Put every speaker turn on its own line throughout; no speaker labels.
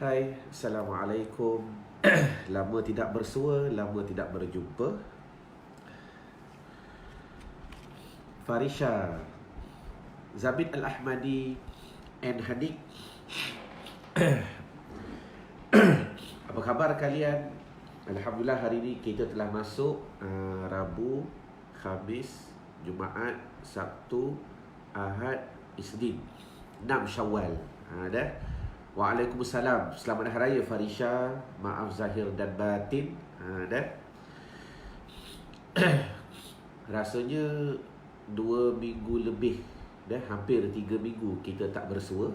Hai, Assalamualaikum. Lama tidak bersua, lama tidak berjumpa. Farisha, Zabid Al-Ahmadi and Hanik. Apa khabar kalian? Alhamdulillah hari ini kita telah masuk Rabu, Khamis, Jumaat, Sabtu, Ahad, Isnin 6 Syawal. Dah. Waalaikumsalam. Selamat Hari Raya Farisha. Maaf zahir dan batin. Dah. Rasanya 2 minggu lebih dah, hampir 3 minggu kita tak bersua.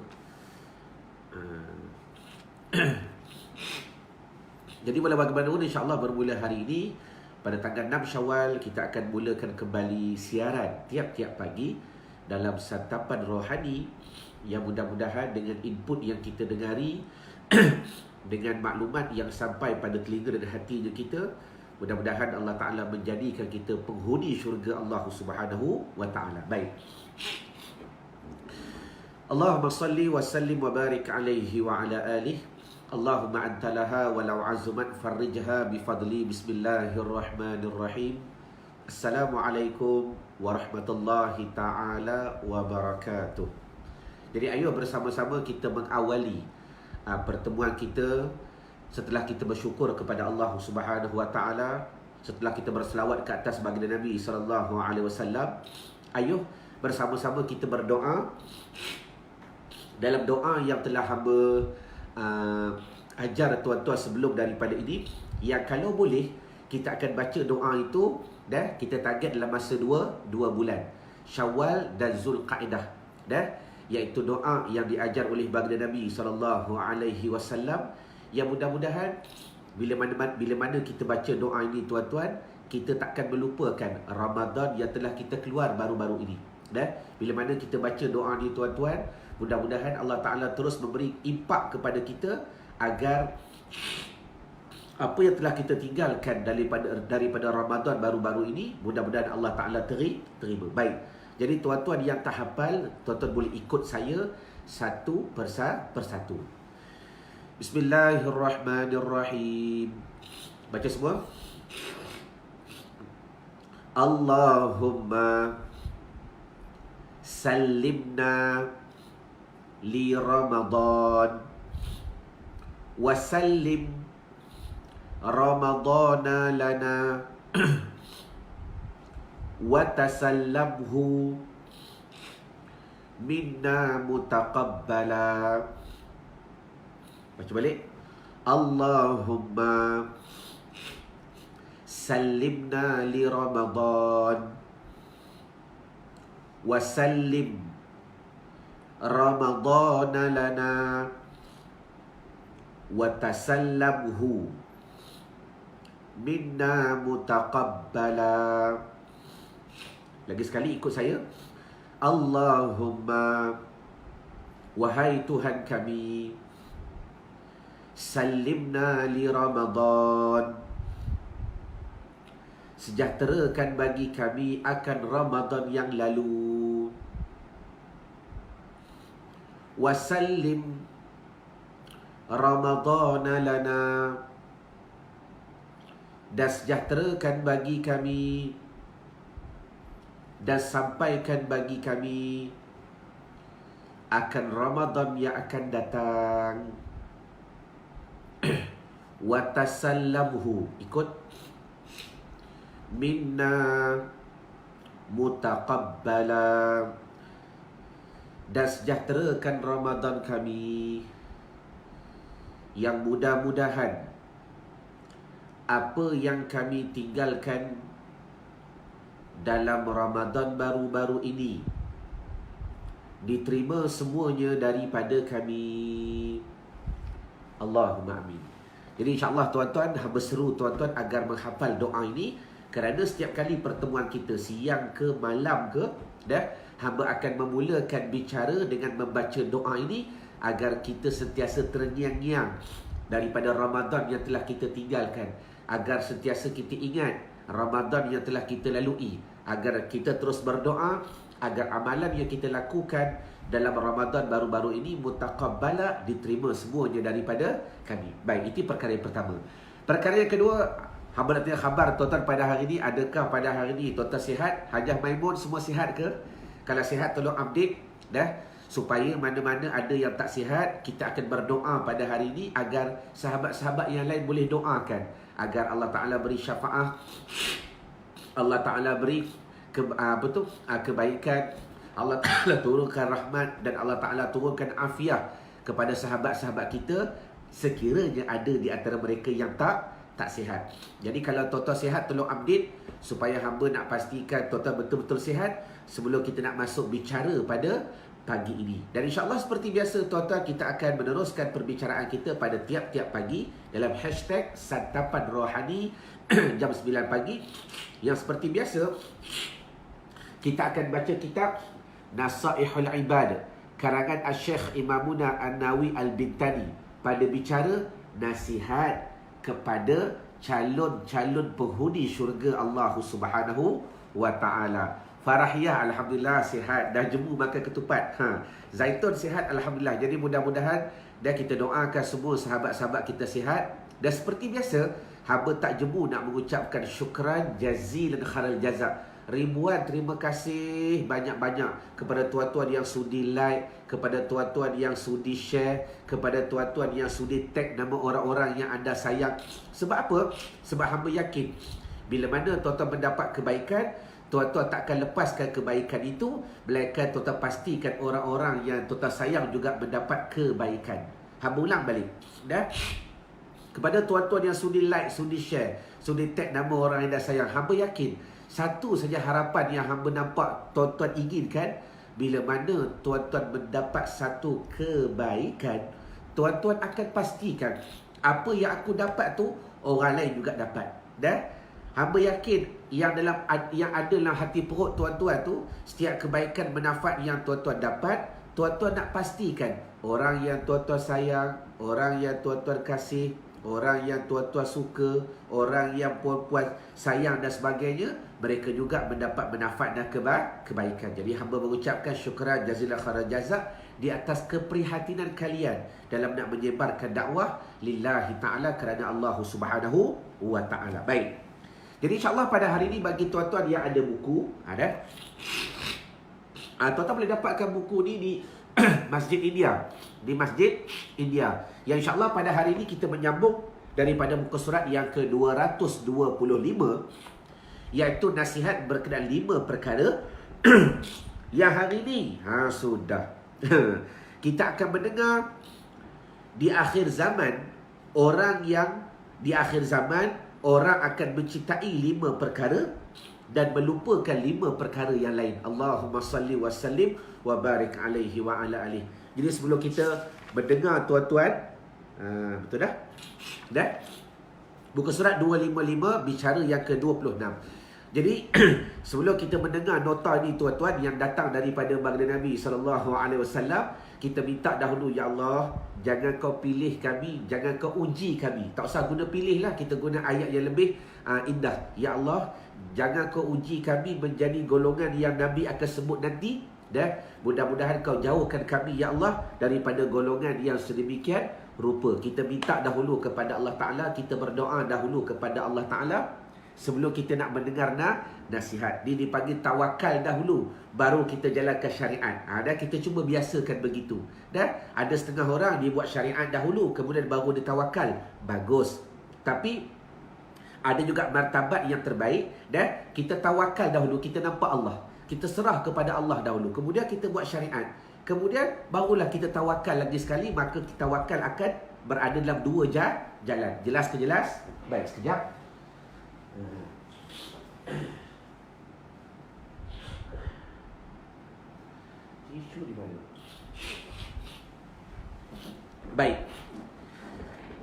Jadi walau bagaimanapun, insya-Allah bermula hari ini pada tanggal 6 Syawal kita akan mulakan kembali siaran tiap-tiap pagi dalam santapan rohani yang mudah-mudahan dengan input yang kita dengari dengan maklumat yang sampai pada telinga dan hatinya kita, mudah-mudahan Allah Ta'ala menjadikan kita penghuni syurga Allah Subhanahu wa Ta'ala. Baik. Allahumma salli wa sallim wa barik alaihi wa ala alihi. Allahumma antalaha walau azuman farrijha bifadli. Bismillahirrahmanirrahim. Assalamualaikum warahmatullahi ta'ala wabarakatuh. Jadi ayo bersama-sama kita mengawali pertemuan kita setelah kita bersyukur kepada Allah Subhanahu wa Ta'ala, setelah kita berselawat ke atas baginda Nabi sallallahu alaihi wasallam. Ayo bersama-sama kita berdoa dalam doa yang telah hamba ajar tuan-tuan sebelum daripada ini, yang kalau boleh kita akan baca doa itu dah, kita target dalam masa 2 bulan Syawal dan Zulqa'dah dah, iaitu doa yang diajar oleh baginda Nabi sallallahu alaihi wasallam, yang mudah-mudahan bila mana kita baca doa ini tuan-tuan, kita takkan melupakan Ramadan yang telah kita keluar baru-baru ini dah. Bila mana kita baca doa ini tuan-tuan, mudah-mudahan Allah Ta'ala terus memberi impak kepada kita agar apa yang telah kita tinggalkan daripada Ramadan baru-baru ini, mudah-mudahan Allah Ta'ala terima. Baik. Jadi tuan-tuan yang tak hafal, tuan-tuan boleh ikut saya satu persatu. Bismillahirrahmanirrahim. Baca semua. Allahumma sallimna li Ramadan wa sallim Ramadana lana wa tasallamhu minna mutaqabbala. Baca balik. Allahumma sallimna li Ramadan wa sallim Ramadana lana wa tasallamhu minna mutaqabbala. Lagi sekali ikut saya. Allahumma, wahai Tuhan kami, sallimna li Ramadan, sejahterakan bagi kami akan Ramadan yang lalu. Wasallim Ramadana lana, dan sejahterakan bagi kami dan sampaikan bagi kami akan Ramadan yang akan datang. Wa tasallamhu, ikut, minna mutaqabbala, dan sejahterakan Ramadan kami yang mudah-mudahan apa yang kami tinggalkan dalam Ramadan baru-baru ini diterima semuanya daripada kami. Allahumma amin. Jadi insya-Allah tuan-tuan, hamba seru tuan-tuan agar menghafal doa ini, kerana setiap kali pertemuan kita siang ke malam ke dah, hamba akan memulakan bicara dengan membaca doa ini agar kita sentiasa terngiang-ngiang daripada Ramadan yang telah kita tinggalkan, agar sentiasa kita ingat Ramadan yang telah kita lalui, agar kita terus berdoa agar amalan yang kita lakukan dalam Ramadan baru-baru ini mutaqabbala, diterima semuanya daripada kami. Baik, itu perkara yang pertama. Perkara yang kedua, hamba nak tanya khabar tuan-tuan pada hari ini, adakah pada hari ini tuan-tuan sihat? Hajah Maimun semua sihat ke? Kalau sihat tolong update dah, supaya mana-mana ada yang tak sihat, kita akan berdoa pada hari ini agar sahabat-sahabat yang lain boleh doakan agar Allah Ta'ala beri syafaah, Allah Ta'ala beri kebaikan, Allah Ta'ala turunkan rahmat, dan Allah Ta'ala turunkan afiah kepada sahabat-sahabat kita sekiranya ada di antara mereka yang tak sihat. Jadi kalau tuan-tuan sihat, tolong update supaya hamba nak pastikan tuan-tuan betul-betul sihat sebelum kita nak masuk bicara pada pagi ini. Dan insyaAllah seperti biasa tuan-tuan, kita akan meneruskan perbicaraan kita pada tiap-tiap pagi dalam hashtag Santapan Rohani jam 9 pagi. Yang seperti biasa, kita akan baca kitab Nasaihul Ibad karangan Al-Syekh Imamuna An-Nawi Al-Bintani pada bicara nasihat kepada calon-calon penghuni syurga Allah Subhanahu wa Ta'ala. Farahiyah alhamdulillah sihat, dah jemu makan ketupat. Zaitun sihat alhamdulillah. Jadi mudah-mudahan dan kita doakan semua sahabat-sahabat kita sihat. Dan seperti biasa, hamba tak jemu nak mengucapkan syukran jazilan khairal jazak. Ribuan terima kasih banyak-banyak kepada tuan-tuan yang sudi like, kepada tuan-tuan yang sudi share, kepada tuan-tuan yang sudi tag nama orang-orang yang anda sayang. Sebab apa? Sebab hamba yakin bila mana tuan-tuan mendapat kebaikan, tuan-tuan takkan lepaskan kebaikan itu, melainkan tuan-tuan pastikan orang-orang yang tuan-tuan sayang juga mendapat kebaikan. Hamba ulang balik. Dan kepada tuan-tuan yang sudi like, sudi share, sudi tag nama orang yang dah sayang, hamba yakin satu saja harapan yang hamba nampak tuan-tuan inginkan, bila mana tuan-tuan mendapat satu kebaikan, tuan-tuan akan pastikan apa yang aku dapat tu orang lain juga dapat. Dan hamba yakin yang ada dalam hati perut tuan-tuan tu, setiap kebaikan manfaat yang tuan-tuan dapat, tuan-tuan nak pastikan orang yang tuan-tuan sayang, orang yang tuan-tuan kasih, orang yang tuan-tuan suka, orang yang puan-puan sayang dan sebagainya, mereka juga mendapat manfaat dan kebaikan. Jadi hamba mengucapkan syukran jazilan khairal jazak di atas keprihatinan kalian dalam nak menyebarkan dakwah lillahi ta'ala kerana Allah Subhanahu wa ta'ala. Baik. Jadi insyaAllah pada hari ini bagi tuan-tuan yang ada buku, ada tuan-tuan boleh dapatkan buku ni di Masjid India. Di Masjid India. Yang insyaAllah pada hari ini kita menyambung daripada muka surat yang ke-225, iaitu nasihat berkenaan 5 perkara yang hari ini sudah kita akan mendengar di akhir zaman orang akan mencintai 5 perkara dan melupakan 5 perkara yang lain. Allahumma salli wa sallim wa barik alaihi wa ala alihi. Jadi sebelum kita mendengar tuan-tuan, betul dah? Dah? Buku surat 255 bicara yang ke-26. Jadi sebelum kita mendengar nota ni tuan-tuan yang datang daripada baginda Nabi SAW, kita minta dahulu, ya Allah, jangan kau pilih kami, jangan kau uji kami. Tak usah guna pilih lah, kita guna ayat yang lebih indah. Ya Allah, jangan kau uji kami menjadi golongan yang Nabi akan sebut nanti. Dan mudah-mudahan kau jauhkan kami, ya Allah, daripada golongan yang sedemikian rupa. Kita minta dahulu kepada Allah Ta'ala, kita berdoa dahulu kepada Allah Ta'ala sebelum kita nak mendengar nasihat. Dia dipanggil tawakal dahulu, baru kita jalankan syariat. Dan kita cuba biasakan begitu. Dan ada setengah orang dia buat syariat dahulu, kemudian baru dia tawakal. Bagus. Tapi ada juga martabat yang terbaik. Dan kita tawakal dahulu, kita nampak Allah, kita serah kepada Allah dahulu, kemudian kita buat syariat, kemudian barulah kita tawakal lagi sekali. Maka kita tawakal akan berada dalam 2 jalan. Jelas ke jelas? Baik, sekejap. Tisu di mana? Baik.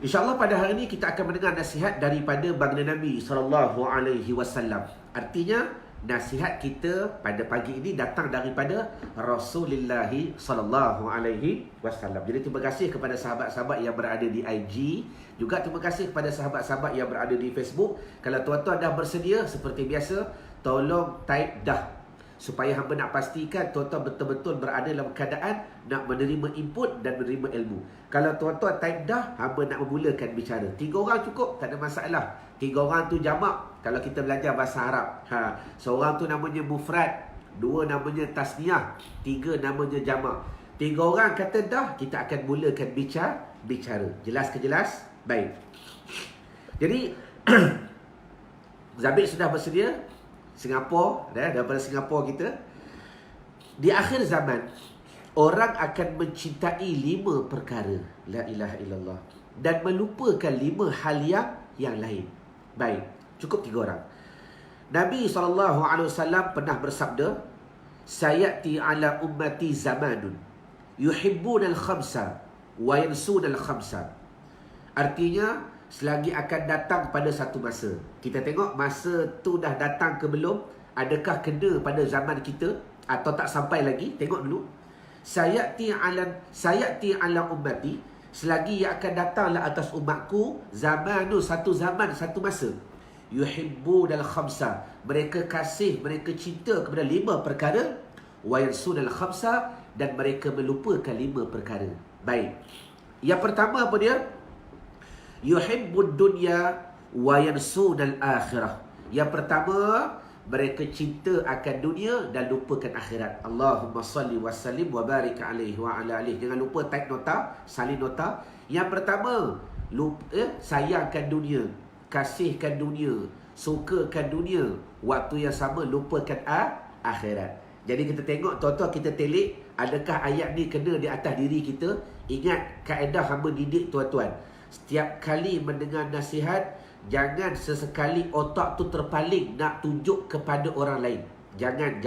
InsyaAllah pada hari ini kita akan mendengar nasihat daripada baginda Nabi SAW. Artinya nasihat kita pada pagi ini datang daripada Rasulullah SAW. Jadi terima kasih kepada sahabat-sahabat yang berada di IG, juga terima kasih kepada sahabat-sahabat yang berada di Facebook. Kalau tuan-tuan dah bersedia, seperti biasa, tolong type dah. supaya hamba nak pastikan tuan-tuan betul-betul berada dalam keadaan nak menerima input dan menerima ilmu. Kalau tuan-tuan time dah, hamba nak memulakan bicara. 3 orang cukup, tak ada masalah. 3 orang tu jamak kalau kita belajar bahasa Arab. Seorang tu namanya mufrad, 2 namanya tasniah, 3 namanya jamak. 3 orang kata dah, kita akan mulakan bicara. Jelas ke jelas? Baik. Jadi Zabit sudah bersedia. Singapura, daripada Singapura kita. Di akhir zaman, orang akan mencintai 5 perkara. La ilaha illallah. Dan melupakan 5 hal yang lain. Baik, cukup 3 orang. Nabi SAW pernah bersabda, sayati ala ummati zamanun yuhibbun al-khamsa wa yansun al-khamsa. Artinya, selagi akan datang pada satu masa. Kita tengok masa tu dah datang ke belum? Adakah kena pada zaman kita atau tak sampai lagi? Tengok dulu. Sayati ala ummati, selagi yang akan datanglah atas umatku zamanu, satu zaman, satu masa. Yuhibbu dal khamsa, mereka kasih, mereka cinta kepada 5 perkara. Wa yansun al khamsa, dan mereka melupakan 5 perkara. Baik. Yang pertama apa dia? Yuhibbud dunya wa yansunal akhirah. Yang pertama, mereka cinta akan dunia dan lupakan akhirat. Allahumma salli wa sallim wa barik alaihi wa ala alihi. Jangan lupa take nota, salin nota. Yang pertama, sayangkan dunia, kasihkan dunia, sukakan dunia. Waktu yang sama lupakan akhirat. Jadi kita tengok tuan-tuan, kita telik, adakah ayat ni kena di atas diri kita? Ingat kaedah hamba didik tuan-tuan. Setiap kali mendengar nasihat, jangan sesekali otak tu terpaling nak tunjuk kepada orang lain. Jangan.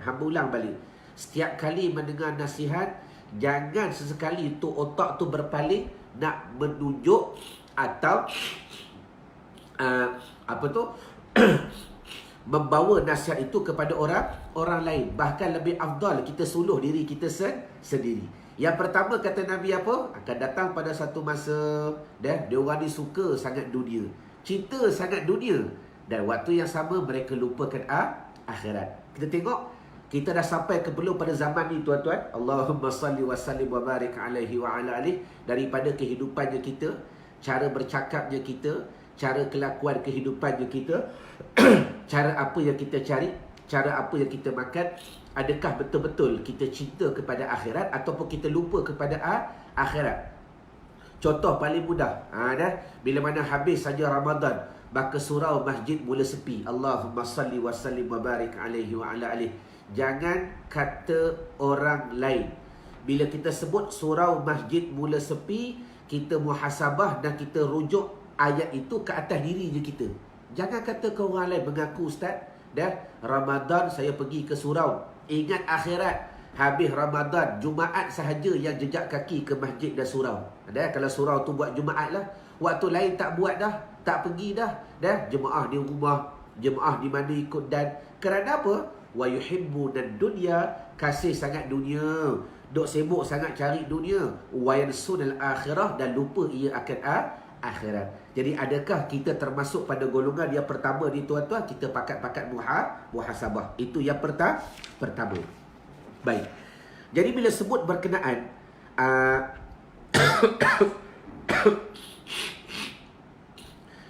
Hamba ulang balik. Setiap kali mendengar nasihat, jangan sesekali tu otak tu berpaling nak menunjuk atau membawa nasihat itu kepada orang lain. Bahkan lebih afdal kita suluh diri kita sendiri. Yang pertama kata Nabi apa? Akan datang pada satu masa, dan dia orang ni suka sangat dunia, cinta sangat dunia, dan waktu yang sama mereka lupakan akhirat. Kita tengok, kita dah sampai ke belum pada zaman ni tuan-tuan? Allahumma salli wa sallim wa barik alaihi wa ala alihi. Daripada kehidupannya kita, cara bercakapnya kita, cara kelakuan kehidupannya kita, cara apa yang kita cari, cara apa yang kita makan. Adakah betul-betul kita cinta kepada akhirat ataupun kita lupa kepada akhirat? Contoh paling mudah, bila mana habis saja Ramadan, maka surau masjid mula sepi. Allahumma salli wa sallim wa barik alaihi wa ala alihi. Jangan kata orang lain. Bila kita sebut surau masjid mula sepi, kita muhasabah dan kita rujuk ayat itu ke atas diri je kita. Jangan kata ke orang lain, mengaku ustaz, dah Ramadan saya pergi ke surau. Ingat akhirat. Habis Ramadan, Jumaat sahaja yang jejak kaki ke masjid dan surau. Kalau surau tu buat Jumaat lah. Waktu lain tak buat dah, tak pergi dah. Jemaah di rumah, jemaah di mana ikut. Dan kerana apa? Wa yuhibbu dan dunya, kasih sangat dunia, duk sibuk sangat cari dunia. Wa yansunal akhirah, dan lupa ia akan akhirat. Jadi adakah kita termasuk pada golongan yang pertama ni tuan-tuan? Kita pakat-pakat muhasabah. Itu yang pertama. Baik. Jadi bila sebut berkenaan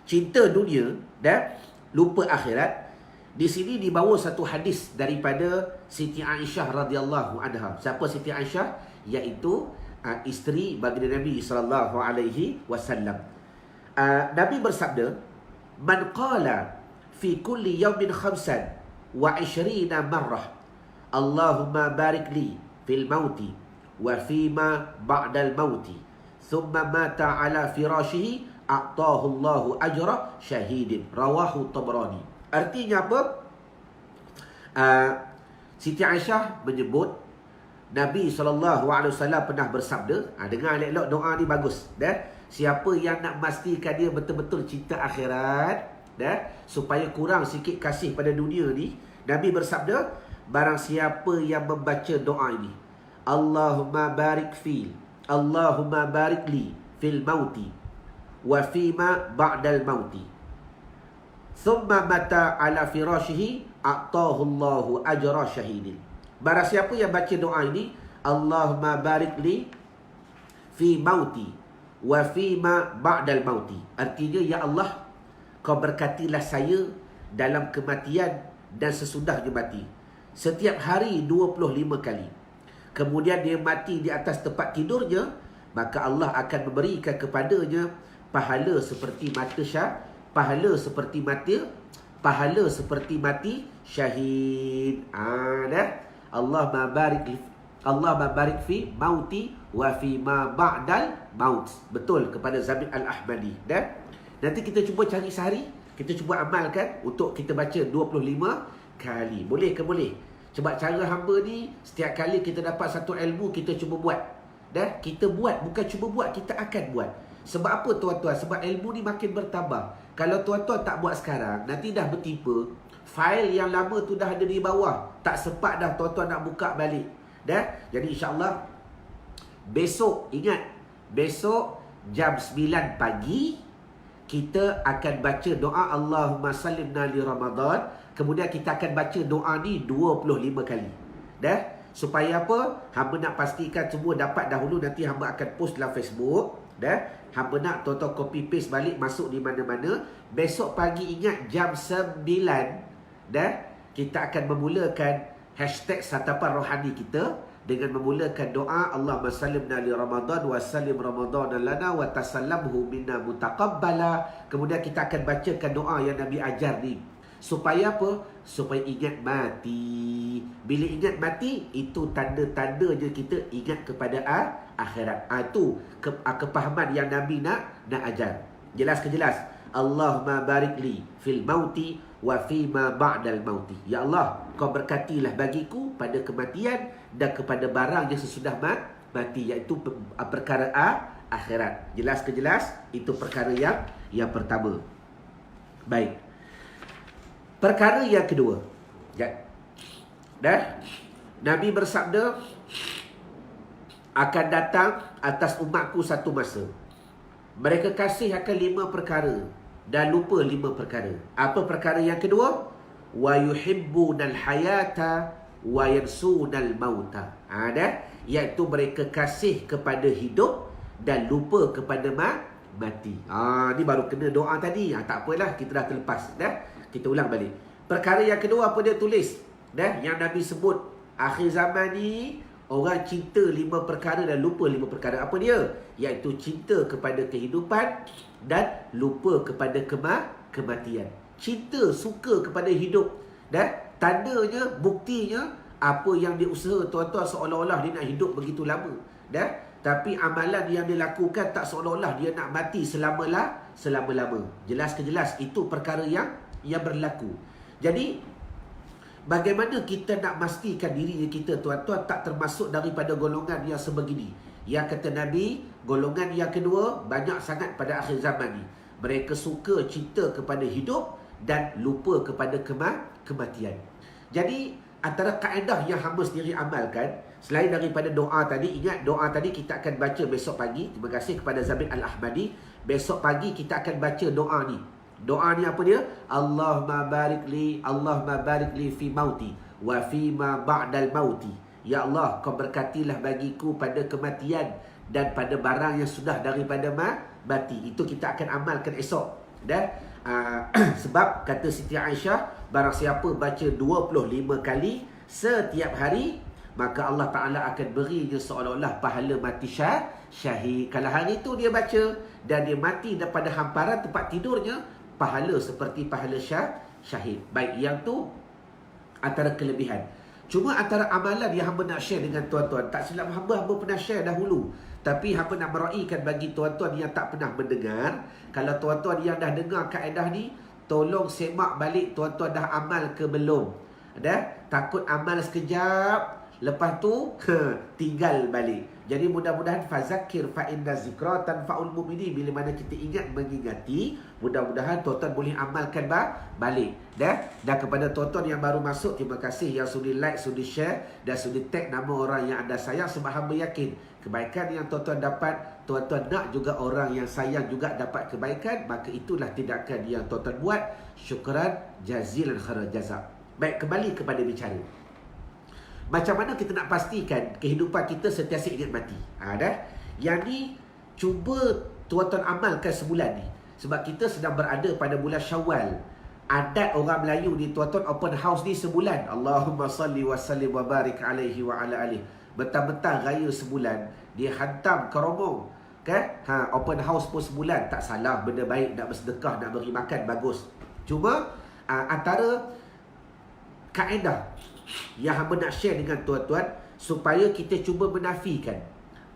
cinta dunia dan lupa akhirat, di sini dibawa satu hadis daripada Siti Aisyah radhiyallahu anha. Siapa Siti Aisyah? Iaitu isteri baginda Nabi sallallahu alaihi wasallam. Nabi bersabda, man qala fi kulli yawmin 25 marrah Allahumma barik li fil mauti wa fima ba'dal mauti thumma mata ala firashihi a'tahu Allahu ajra syahidin. Rawahu Tabrani. Artinya apa? Siti Aisyah menyebut Nabi SAW pernah bersabda, dengar elok doa ni bagus, siapa yang nak memastikan dia betul-betul cinta akhirat, supaya kurang sikit kasih pada dunia ni, Nabi bersabda, barang siapa yang membaca doa ini, Allahumma barik li fil mauti wa fima ba'dal mauti thumma mata ala firashihi a'tahu Allahu ajra syahidin. Barang siapa yang baca doa ini, Allahumma barik li fi mauti wa fi ma ba'dal mauti. Artinya, ya Allah, kau berkatilah saya dalam kematian dan sesudahnya mati. Setiap hari 25 kali. Kemudian dia mati di atas tempat tidurnya, maka Allah akan memberikan kepadanya pahala seperti mati syahid. Allah barik fi mauti wa fi ma ba'dal maut. Betul kepada Zabid Al-Ahmadi. Dan nanti kita cuba cari sehari, kita cuba amalkan untuk kita baca 25 kali. Boleh ke boleh? Sebab cara hamba ni, setiap kali kita dapat satu ilmu, kita cuba buat. Dah, kita buat, bukan cuba buat, kita akan buat. Sebab apa tuan-tuan? Sebab ilmu ni makin bertambah. Kalau tuan-tuan tak buat sekarang, nanti dah bertipa. Fail yang lama tu dah ada di bawah. Tak sempat dah tuan-tuan nak buka balik. Dah? Jadi insyaAllah, besok, ingat, besok jam 9 pagi, kita akan baca doa Allahumma sallimna li Ramadan. Kemudian kita akan baca doa ni 25 kali. Dah? Supaya apa? Hamba nak pastikan semua dapat dahulu. Nanti hamba akan post dalam Facebook. Dah? Hamba nak tuan-tuan copy paste balik, masuk di mana-mana. Besok pagi ingat jam 9. Dah? Kita akan memulakan hashtag Santapan Rohani kita dengan memulakan doa Allahumma sallimna li Ramadan wa sallim Ramadan lana wa tasallamhu minna mutaqabbala. Kemudian kita akan bacakan doa yang Nabi ajar ni. Supaya apa? Supaya ingat mati. Bila ingat mati, itu tanda-tandanya kita ingat kepada akhirat. Itu kepahaman yang Nabi nak ajar. Jelas ke jelas? Allahumma barik li fil mauti wa fi ma ba'dal mauti. Ya Allah, kau berkatilah bagiku pada kematian dan kepada barang yang sesudah mati, iaitu perkara akhirat. Jelas ke jelas? Itu perkara yang pertama. Baik. Perkara yang kedua. Dah? Nabi bersabda, akan datang atas umatku satu masa, mereka kasih akan 5 perkara dan lupa 5 perkara. Apa perkara yang kedua? Wa yuhibbunal hayata wa yansunal mauta. Dah? Iaitu mereka kasih kepada hidup dan lupa kepada mati. Ni baru kena doa tadi. Tak apalah, kita dah terlepas. Dah? Kita ulang balik. Perkara yang kedua apa dia tulis? Dah, yang Nabi sebut akhir zaman ni orang cinta 5 perkara dan lupa 5 perkara. Apa dia? Iaitu cinta kepada kehidupan dan lupa kepada kematian. Cinta, suka kepada hidup. Dah, tandanya, buktinya apa yang dia usaha tuan-tuan seolah-olah dia nak hidup begitu lama. Dah, tapi amalan yang dia lakukan tak seolah-olah dia nak mati selama-lama. Jelas ke jelas? Itu perkara yang berlaku. Jadi, bagaimana kita nak pastikan diri kita, tuan-tuan, tak termasuk daripada golongan yang sebegini? Yang kata Nabi, golongan yang kedua banyak sangat pada akhir zaman ni. Mereka suka cinta kepada hidup dan lupa kepada kematian. Jadi, antara kaedah yang hamba sendiri amalkan, selain daripada doa tadi, ingat doa tadi kita akan baca besok pagi. Terima kasih kepada Zabid Al-Ahmadi. Besok pagi kita akan baca doa ni. Doa ni apa dia? Allahumma barik li fi mauti wa fi ma ba'dal mauti. Ya Allah, kau berkatilah bagiku pada kematian dan pada barang yang sudah daripada mati. Itu kita akan amalkan esok. Dah? Sebab kata Siti Aisyah, barang siapa baca 25 kali setiap hari, maka Allah Ta'ala akan berinya seolah-olah pahala mati syahid. Kalau hari itu dia baca dan dia mati daripada hamparan tempat tidurnya, pahala seperti pahala syahid. Baik, yang tu antara kelebihan. Cuma antara amalan yang hamba nak share dengan tuan-tuan, tak silap hamba pernah share dahulu, tapi hamba nak meraihkan bagi tuan-tuan yang tak pernah mendengar. Kalau tuan-tuan yang dah dengar kaedah ni, tolong semak balik tuan-tuan dah amal ke belum. Takut amal sekejap, lepas tu tinggal balik. Jadi mudah-mudahan fazakir fa inna zikra tanfa'ul mu'minin. Bila mana kita ingat mengingati, mudah-mudahan tuan-tuan boleh amalkan balik. Dan kepada tuan-tuan yang baru masuk, terima kasih yang sudi like, sudi share dan sudi tag nama orang yang anda sayang. Sebab hamba yakin kebaikan yang tuan-tuan dapat, tuan-tuan nak juga orang yang sayang juga dapat kebaikan, maka itulah tindakan yang tuan-tuan buat. Syukran jazilan khairan jazak. Baik, kembali kepada bicara. Macam mana kita nak pastikan kehidupan kita sentiasa ingat mati? Dah. Yang ni cuba tuan-tuan amalkan sebulan ni. Sebab kita sedang berada pada bulan Syawal. Adat orang Melayu ni tuan-tuan open house ni sebulan. Allahumma salli wa sallim wa barik alaihi wa ala alihi. Betang-betang raya sebulan, dia hantam ke rombong. Kan? Open house pun sebulan. Tak salah, benda baik, nak bersedekah, nak beri makan, bagus. Cuma antara kaedah yang hamba nak share dengan tuan-tuan, supaya kita cuba menafikan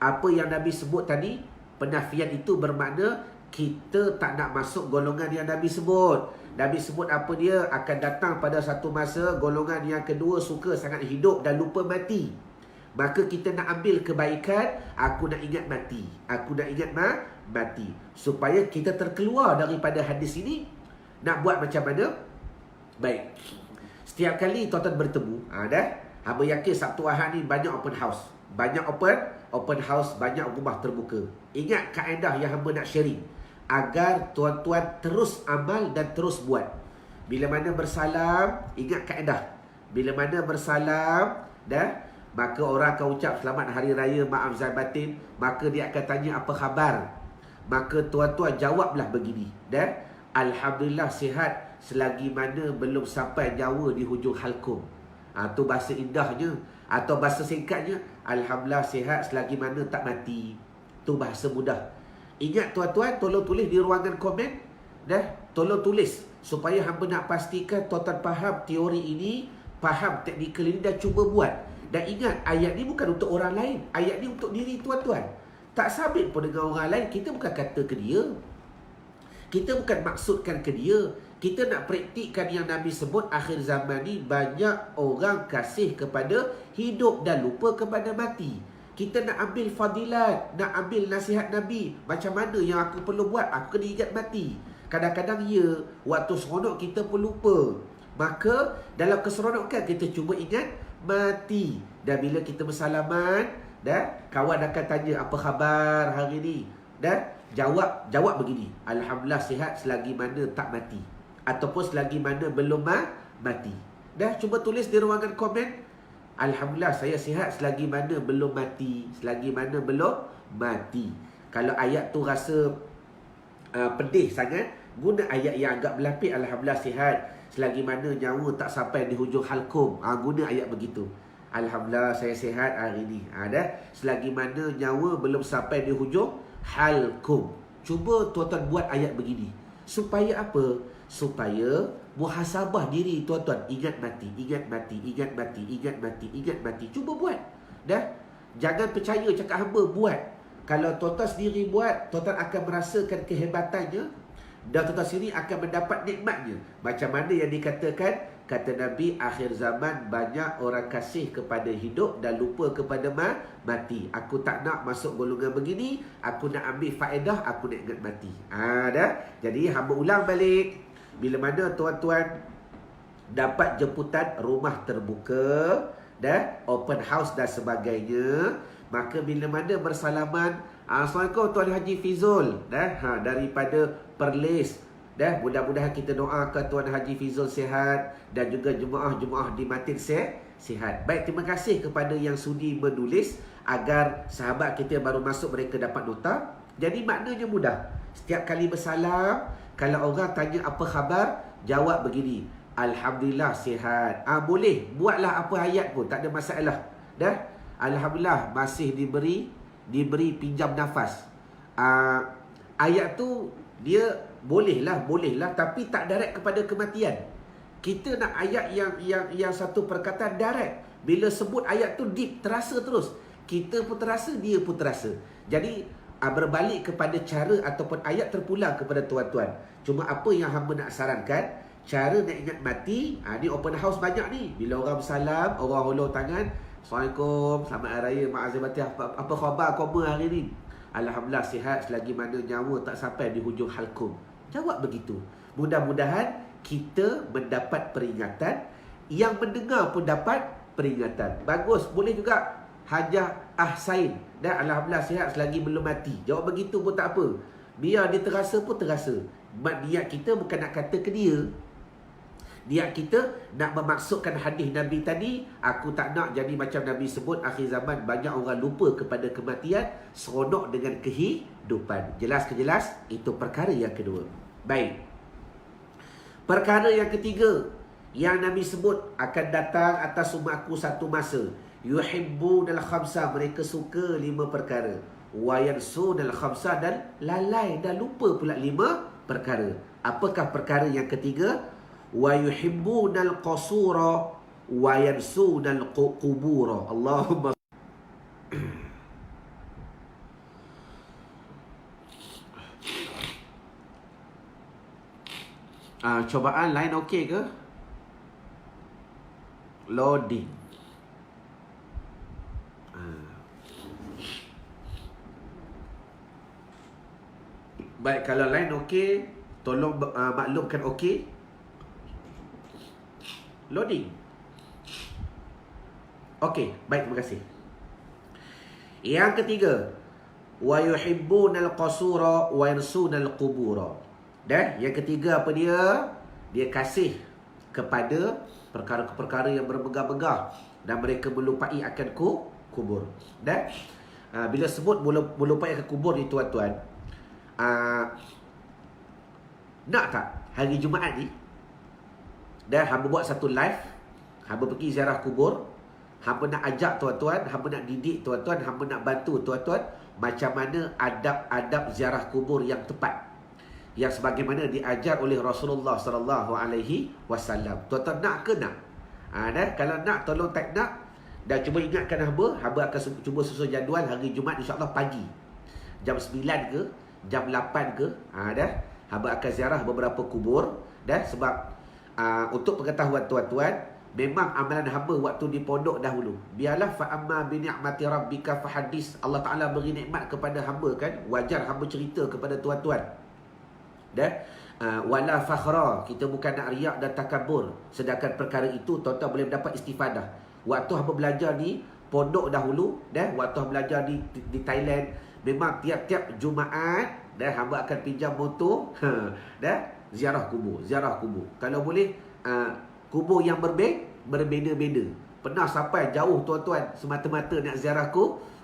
apa yang Nabi sebut tadi. Penafian itu bermakna kita tak nak masuk golongan yang Nabi sebut. Nabi sebut apa dia? Akan datang pada satu masa golongan yang kedua suka sangat hidup dan lupa mati. Maka kita nak ambil kebaikan, aku nak ingat mati. Aku nak ingat mati. Supaya kita terkeluar daripada hadis ini. Nak buat macam mana? Baik. Setiap kali tuan-tuan bertemu, hamba yakin Sabtu Ahad ni banyak open house. Banyak open house, banyak rumah terbuka. Ingat kaedah yang hamba nak sharing, agar tuan-tuan terus amal dan terus buat. Bila mana bersalam, ingat kaedah. Bila mana bersalam, maka orang akan ucap selamat hari raya, maaf zahir batin. Maka dia akan tanya apa khabar. Maka tuan-tuan jawablah begini. Alhamdulillah sihat selagi mana belum sampai nyawa di hujung halkum. Tu bahasa indahnya. Atau bahasa singkatnya, Alhamdulillah sihat selagi mana tak mati. Tu bahasa mudah. Ingat tuan-tuan, tolong tulis di ruangan komen. Tolong tulis supaya hamba nak pastikan tuan-tuan faham teori ini, faham teknikal ini dan cuba buat. Dan ingat, ayat ni bukan untuk orang lain. Ayat ni untuk diri tuan-tuan. Tak sabit pun dengan orang lain. Kita bukan kata ke dia. Kita bukan maksudkan ke dia. Kita nak praktikkan yang Nabi sebut, akhir zaman ni banyak orang kasih kepada hidup dan lupa kepada mati. Kita nak ambil fadilat, nak ambil nasihat Nabi. Macam mana yang aku perlu buat? Aku kena ingat mati. Kadang-kadang waktu seronok kita pun lupa. Maka dalam keseronokan kita cuba ingat mati. Dan bila kita bersalaman, kawan akan tanya apa khabar hari ni. Jawab begini, Alhamdulillah sihat selagi mana tak mati. Ataupun selagi mana belum mati. Cuba tulis di ruangan komen, Alhamdulillah saya sihat selagi mana belum mati. Selagi mana belum mati. Kalau ayat tu rasa pedih sangat, guna ayat yang agak berlapis, Alhamdulillah sihat selagi mana nyawa tak sampai di hujung halkum. Guna ayat begitu. Alhamdulillah saya sihat hari ni. Selagi mana nyawa belum sampai di hujung halkum. Cuba tuan-tuan buat ayat begini. Supaya apa? Supaya muhasabah diri tuan-tuan. Ingat mati, ingat mati, ingat mati, ingat mati, ingat mati. Cuba buat. Jangan percaya cakap hamba, buat. Kalau tuan-tuan sendiri buat, tuan-tuan akan merasakan kehebatannya. Dan tuan-tuan sendiri akan mendapat nikmatnya. Macam mana yang dikatakan, kata Nabi, akhir zaman banyak orang kasih kepada hidup dan lupa kepada mati. Aku tak nak masuk golongan begini. Aku nak ambil faedah, aku nak ingat mati. Jadi hamba ulang balik. Bila mana tuan-tuan dapat jemputan rumah terbuka, open house dan sebagainya, maka bila mana bersalaman, Assalamualaikum Tuan Haji Fizul, daripada Perlis. Mudah-mudahan kita doakan Tuan Haji Fizul sihat dan juga jemaah-jemaah di Matin sihat. Baik, terima kasih kepada yang sudi menulis agar sahabat kita baru masuk mereka dapat nota. Jadi maknanya mudah. Setiap kali bersalam, kalau orang tanya apa khabar, jawab begini, Alhamdulillah sihat. Boleh, buatlah apa ayat pun, tak ada masalah. Alhamdulillah masih diberi pinjam nafas. Ayat tu dia bolehlah, tapi tak direct kepada kematian. Kita nak ayat yang satu perkataan direct. Bila sebut ayat tu deep, terasa terus. Kita pun terasa, dia pun terasa. Jadi berbalik kepada cara ataupun ayat terpulang kepada tuan-tuan. Cuma apa yang hamba nak sarankan, cara nak ingat mati, ni open house banyak ni. Bila orang bersalam, orang hulur tangan, Assalamualaikum, selamat hari raya, maaf zahir batin, apa khabar koma hari ni? Alhamdulillah sihat selagi mana nyawa tak sampai di hujung halkum. Jawab begitu. Mudah-mudahan kita mendapat peringatan, yang mendengar pun dapat peringatan. Bagus, boleh juga Hajah Ahsain. Dan alhamdulillah sihat selagi belum mati. Jawab begitu pun tak apa. Biar dia terasa pun terasa. Niat kita bukan nak kata ke dia. Niat kita nak memaksudkan hadis Nabi tadi. Aku tak nak jadi macam Nabi sebut akhir zaman banyak orang lupa kepada kematian, seronok dengan kehidupan. Jelas ke jelas? Itu perkara yang kedua. Baik. Perkara yang ketiga yang Nabi sebut akan datang atas umatku satu masa. Yuhibbunal khamsa, mereka suka 5 perkara. Wa yansunal khamsa, dan lalai dan lupa pula 5 perkara. Apakah perkara yang ketiga? Wa yuhibbunal qasura wa yansunal qubura. Allahumma cobaan lain okey ke? Loading. Baik, kalau line okey, tolong maklumkan okey. Loading. Okey, baik, terima kasih. Yang ketiga, wa yuhibbunal qasura wa yansunal qubura. Dan yang ketiga apa dia? Dia kasih kepada perkara-perkara yang bermegah-megah dan mereka melupai akan kubur. Dan bila sebut melupai akan kubur ni tuan-tuan, nak tak hari Jumaat ni dan hamba buat satu live, hamba pergi ziarah kubur, hamba nak ajak tuan-tuan, hamba nak didik tuan-tuan, hamba nak bantu tuan-tuan macam mana adab-adab ziarah kubur yang tepat, yang sebagaimana diajar oleh Rasulullah sallallahu alaihi wasallam. Tuan-tuan nak ke nak? Dan kalau nak, tolong tag nak dan cuba ingatkan hamba akan cuba susun jadual hari Jumaat insya-Allah pagi. Jam 9 ke, jam 8 ke, dah hamba akan ziarah beberapa kubur. Dan sebab untuk pengetahuan tuan-tuan, memang amalan hamba waktu di pondok dahulu, biarlah fa amma bi ni'mati rabbika fahadis. Allah Taala beri nikmat kepada hamba kan, wajar hamba cerita kepada tuan-tuan. Dan wala fakhra, kita bukan nak riak dan takabur. Sedangkan perkara itu tuan-tuan boleh mendapat istifadah. Waktu hamba belajar di pondok dahulu, dan waktu hamba belajar di Thailand, memang tiap-tiap Jumaat dan hamba akan pinjam motor dan ziarah kubur. Kalau boleh kubur yang berbeza-beza. Pernah sampai jauh tuan-tuan semata-mata nak ziarah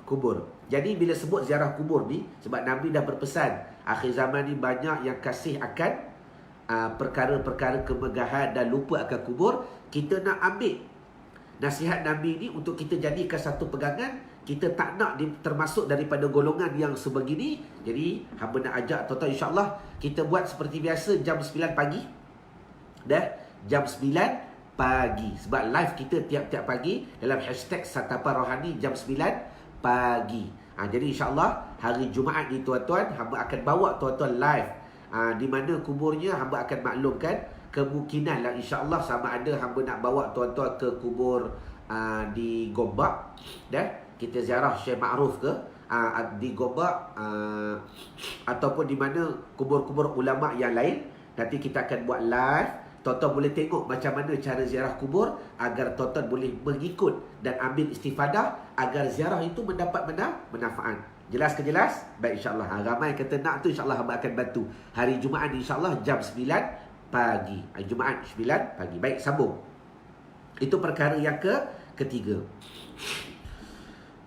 kubur. Jadi bila sebut ziarah kubur ni, sebab Nabi dah berpesan akhir zaman ni banyak yang kasih akan perkara-perkara kemegahan dan lupa akan kubur. Kita nak ambil nasihat Nabi ni untuk kita jadikan satu pegangan. Kita tak nak termasuk daripada golongan yang sebegini. Jadi hamba nak ajak tuan-tuan, insya-Allah kita buat seperti biasa jam 9 pagi. Dah jam 9 pagi. Sebab live kita tiap-tiap pagi dalam hashtag Santapan Rohani jam 9 pagi. Jadi insya-Allah hari Jumaat ni tuan-tuan, hamba akan bawa tuan-tuan live di mana kuburnya. Hamba akan maklumkan kemungkinan lah insya-Allah sama ada hamba nak bawa tuan-tuan ke kubur di Gombak, dah kita ziarah Syekh Ma'ruf ke di Gombak, ataupun di mana kubur-kubur ulama yang lain. Nanti kita akan buat live. Tuan-tuan boleh tengok macam mana cara ziarah kubur agar tuan-tuan boleh mengikut dan ambil istifadah agar ziarah itu mendapat manfaat. Jelas ke jelas? Baik, insya-Allah. Ramai kata nak tu, insya-Allah hamba akan bantu. Hari Jumaat insya-Allah jam 9 pagi. Hari Jumaat 9 pagi. Baik, sambung. Itu perkara yang ketiga.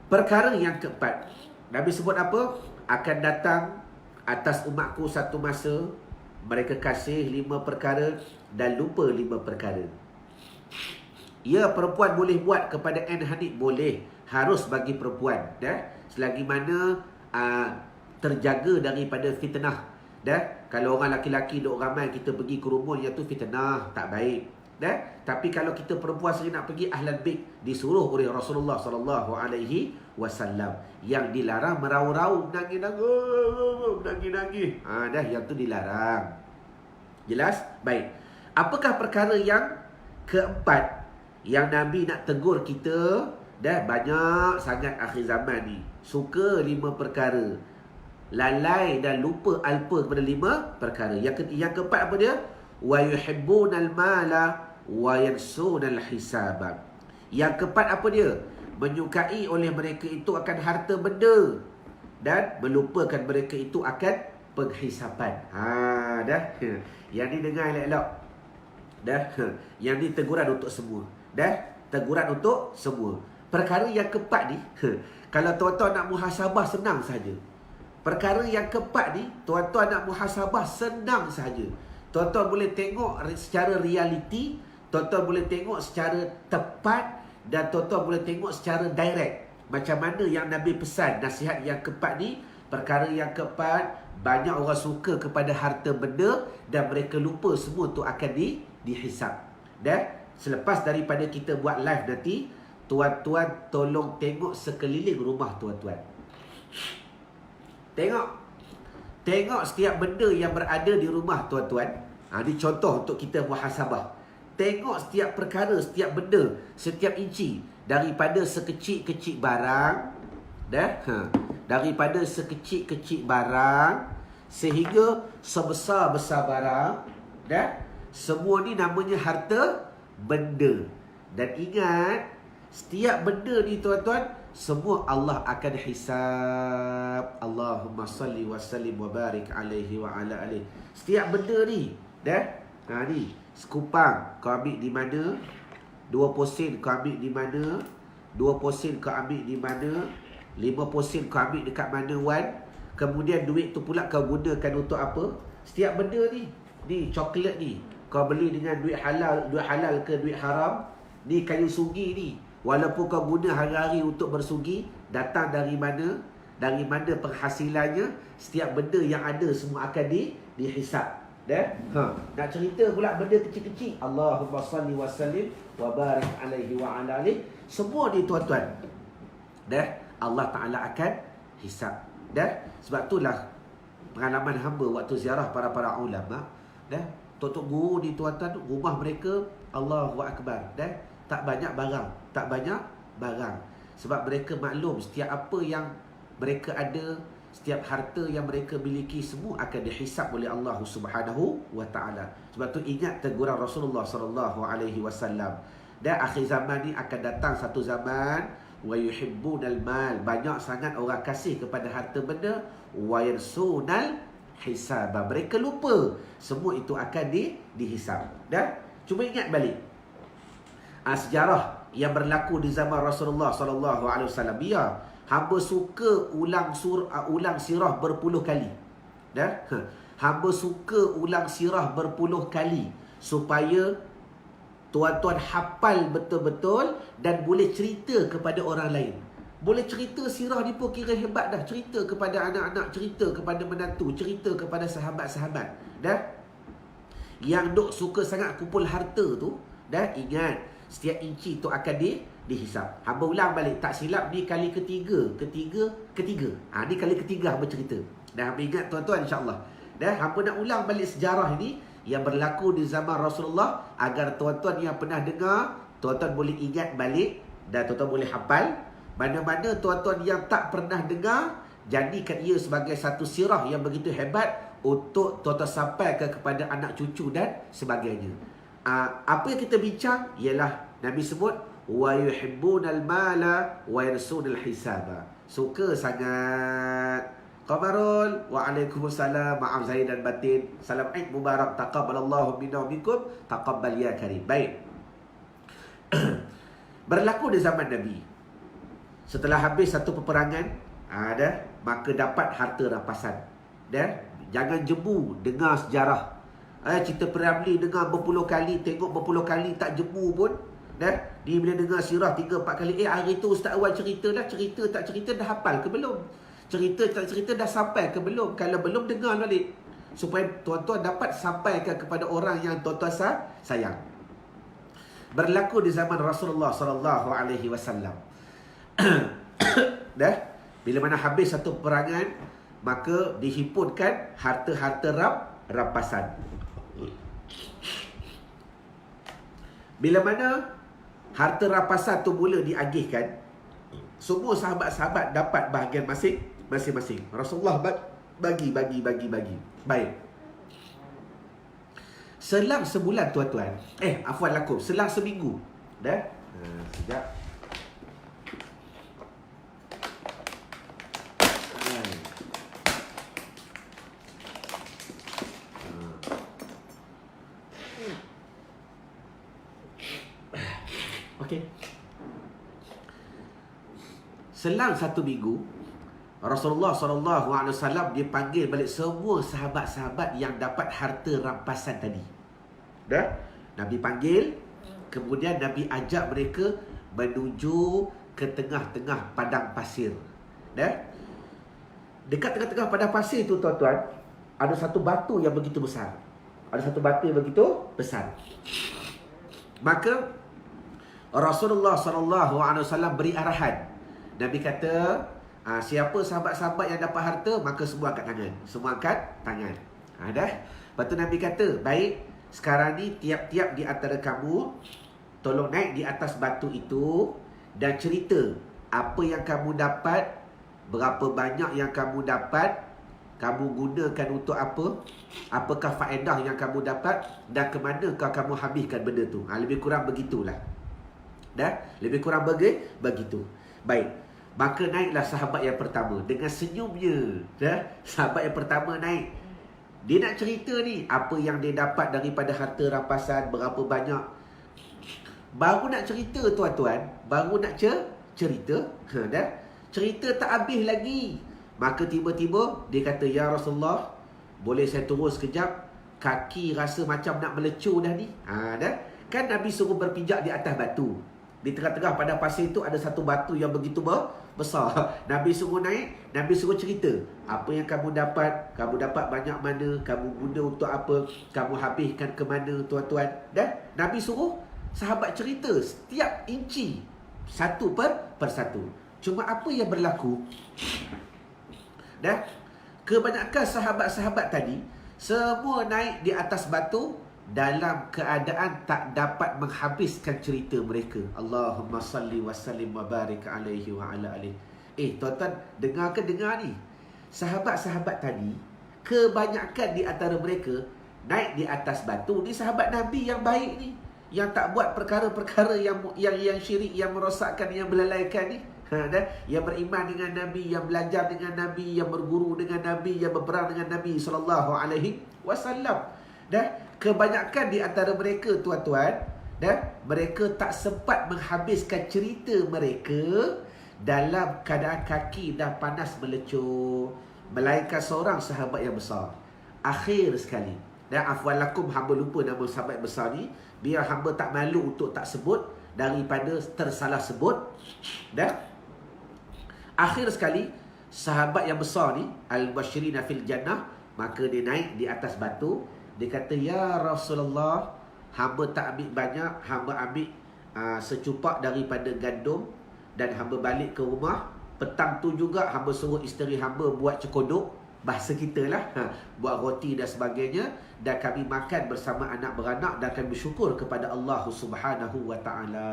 Perkara yang keempat, Nabi sebut apa? Akan datang atas umatku satu masa, mereka kasih 5 perkara dan lupa 5 perkara. Ya, perempuan boleh buat kepada N-Hanif? Boleh. Harus bagi perempuan. Selagi mana terjaga daripada fitnah. Kalau orang laki-laki duk ramai, kita pergi kerumun, iaitu fitnah, tak baik. Tapi kalau kita perempuan sendiri nak pergi Ahlul Bait, disuruh oleh Rasulullah sallallahu alaihi wasallam. Yang dilarang merau-rau, nangis-nangis. Yang tu dilarang. Jelas? Baik. Apakah perkara yang keempat yang Nabi nak tegur kita? Banyak sangat akhir zaman ni suka 5 perkara, lalai dan lupa alpa kepada 5 perkara. Yang keempat apa dia? Wa yuhibbunal mala wa yansunal hisaba. Yang keempat apa dia? menyukai oleh mereka itu akan harta benda dan melupakan mereka itu akan penghisapan. Dah. Yang ni dengar elok-elok. Dah. Yang ni teguran untuk semua. Dah. Teguran untuk semua. Perkara yang keempat ni, kalau tuan-tuan nak muhasabah senang saja. Perkara yang keempat ni, tuan-tuan nak muhasabah senang saja. Tuan-tuan boleh tengok secara realiti, tuan-tuan boleh tengok secara tepat, dan tuan-tuan boleh tengok secara direct. Macam mana yang Nabi pesan nasihat yang keempat ni. Perkara yang keempat, banyak orang suka kepada harta benda dan mereka lupa semua tu akan dihisap. Dan selepas daripada kita buat live nanti, tuan-tuan tolong tengok sekeliling rumah tuan-tuan. Tengok setiap benda yang berada di rumah tuan-tuan. Ini contoh untuk kita muhasabah. Tengok setiap perkara, setiap benda, setiap inci. Daripada sekecil-kecil barang, daripada sekecil-kecil barang sehingga sebesar-besar barang, semua ni namanya harta benda. Dan ingat, setiap benda ni tuan-tuan, semua Allah akan hisab. Allahumma salli wa sallim wa barik alaihi wa ala alihi. Setiap benda ni, ni sekupang kau ambil di mana, 20 sen kau ambil di mana, 20 sen kau ambil di mana, 50 sen kau ambil dekat mana Wan. Kemudian duit tu pula kau gunakan untuk apa? Setiap benda ni coklat ni kau beli dengan duit halal ke duit haram. Ni kayu sugi ni, walaupun kau guna hari-hari untuk bersugi, datang dari mana? Dari mana penghasilannya? Setiap benda yang ada semua akan dihisap. Nak cerita pula benda kecil-kecil, Allahumma salli wa sallim wa barik alaihi wa ala alihi. Semua ni tuan-tuan, Allah Ta'ala akan hisap. Sebab itulah pengalaman hamba waktu ziarah para ulama, tok guru ni tuan-tuan, rumah mereka Allahu Akbar, tak banyak barang. Sebab mereka maklum setiap apa yang mereka ada, setiap harta yang mereka miliki, semua akan dihisap oleh Allah Subhanahu wa Ta'ala. Sebab tu ingat teguran Rasulullah sallallahu alaihi wasallam. Dan akhir zaman ni akan datang satu zaman, wa yuhibbunal mal, banyak sangat orang kasih kepada harta benda, wa yansunal hisab, mereka lupa semua itu akan dihisap. Cuma ingat balik sejarah yang berlaku di zaman Rasulullah sallallahu alaihi wasallam. Ya, hamba suka ulang sirah berpuluh kali. Hamba suka ulang sirah berpuluh kali supaya tuan-tuan hafal betul-betul dan boleh cerita kepada orang lain. Boleh cerita sirah ni pun kira hebat dah. Cerita kepada anak-anak, cerita kepada menantu, cerita kepada sahabat-sahabat. Yang duk suka sangat kumpul harta tu, ingat setiap inci tu akan dihisap. Hamba ulang balik, tak silap ni kali ketiga. Ni kali ketiga hamba cerita. Dan hamba ingat tuan-tuan, insya-Allah. Hamba nak ulang balik sejarah ini yang berlaku di zaman Rasulullah, agar tuan-tuan yang pernah dengar, tuan-tuan boleh ingat balik dan tuan-tuan boleh hafal. Mana-mana tuan-tuan yang tak pernah dengar, jadikan ia sebagai satu sirah yang begitu hebat untuk tuan-tuan sampaikan kepada anak cucu dan sebagainya. Apa yang kita bincang ialah Nabi sebut wa yuhibbunal mala wa yansunul hisaba. Suka sangat. Qamarul, waalaikumsalam, maaf zahir dan batin. Salam Eid Mubarak, taqabbalallahu minna wa minkum, taqabbal ya karim. Baik. Berlaku di zaman Nabi, setelah habis satu peperangan, maka dapat harta rampasan. Jangan jemu dengar sejarah. Cerita Piramli dengar berpuluh kali, tengok berpuluh kali, tak jemu pun. Dia bila dengar sirah 3-4 kali, hari tu Ustaz Awal cerita dah, cerita tak cerita dah hafal ke belum? Cerita tak cerita dah sampai ke belum? Kalau belum, dengar balik, supaya tuan-tuan dapat sampaikan kepada orang yang tuan-tuan sayang. Berlaku di zaman Rasulullah sallallahu alaihi wasallam. Bila mana habis satu peperangan, maka dihimpunkan harta-harta rampasan. Bila mana harta rampasan tu mula diagihkan, semua sahabat-sahabat dapat bahagian masing-masing. Rasulullah bagi. Baik. Selang sebulan tuan-tuan, selang seminggu. Sekejap. Okey. Selang 1 minggu, Rasulullah SAW dia panggil balik semua sahabat-sahabat yang dapat harta rampasan tadi. Dah? Nabi panggil, kemudian Nabi ajak mereka menuju ke tengah-tengah padang pasir. Dah? Dekat tengah-tengah padang pasir tu tuan-tuan, ada satu batu yang begitu besar. Ada satu batu yang begitu besar. Maka Rasulullah SAW beri arahan. Nabi kata, siapa sahabat-sahabat yang dapat harta, maka semua angkat tangan. Semua angkat tangan. Dah? Lepas tu Nabi kata, baik, sekarang ni tiap-tiap di antara kamu tolong naik di atas batu itu dan cerita apa yang kamu dapat, berapa banyak yang kamu dapat, kamu gunakan untuk apa, apakah faedah yang kamu dapat, dan ke manakah kamu habiskan benda tu. Lebih kurang begitulah. Dah? Lebih kurang begitu. Baik. Maka naiklah sahabat yang pertama dengan senyumnya. Dah? Sahabat yang pertama naik. Dia nak cerita ni apa yang dia dapat daripada harta rampasan, berapa banyak. Baru nak cerita tuan-tuan, baru nak cerita. Dah? Cerita tak habis lagi. Maka tiba-tiba dia kata, ya Rasulullah, boleh saya turun sekejap? Kaki rasa macam nak melecur dah ni. Dah? Kan Nabi suruh berpijak di atas batu. Di tengah-tengah pada pasir itu ada satu batu yang begitu besar. Nabi suruh naik, Nabi suruh cerita. Apa yang kamu dapat banyak mana, kamu guna untuk apa, kamu habiskan ke mana tuan-tuan. Dan Nabi suruh sahabat cerita setiap inci, satu per satu. Cuma apa yang berlaku, dah, kebanyakan sahabat-sahabat tadi semua naik di atas batu dalam keadaan tak dapat menghabiskan cerita mereka. Allahumma salli wa sallim wa barik alaihi wa ala alihi. Tuan-tuan, dengar ni. Sahabat-sahabat tadi, kebanyakan di antara mereka naik di atas batu. Ni sahabat Nabi yang baik ni, yang tak buat perkara-perkara yang syirik, yang merosakkan, yang melalaikan ni. Yang beriman dengan Nabi, yang belajar dengan Nabi, yang berguru dengan Nabi, yang berperang dengan Nabi sallallahu alaihi wasallam. Kebanyakan di antara mereka tuan-tuan, mereka tak sempat menghabiskan cerita mereka dalam keadaan kaki dah panas melecur, melainkan seorang sahabat yang besar. Akhir sekali, afwan lakum, hamba lupa nama sahabat besar ni, biar hamba tak malu untuk tak sebut daripada tersalah sebut. Akhir sekali, sahabat yang besar ni, al-Mubasyirina fil Jannah, maka dia naik di atas batu. Dia kata, ya Rasulullah, hamba tak ambil banyak, hamba ambil secupak daripada gandum, dan hamba balik ke rumah. Petang tu juga hamba suruh isteri hamba buat cekodok, bahasa kita lah, buat roti dan sebagainya, dan kami makan bersama anak beranak, dan kami bersyukur kepada Allah Subhanahu wa ta'ala.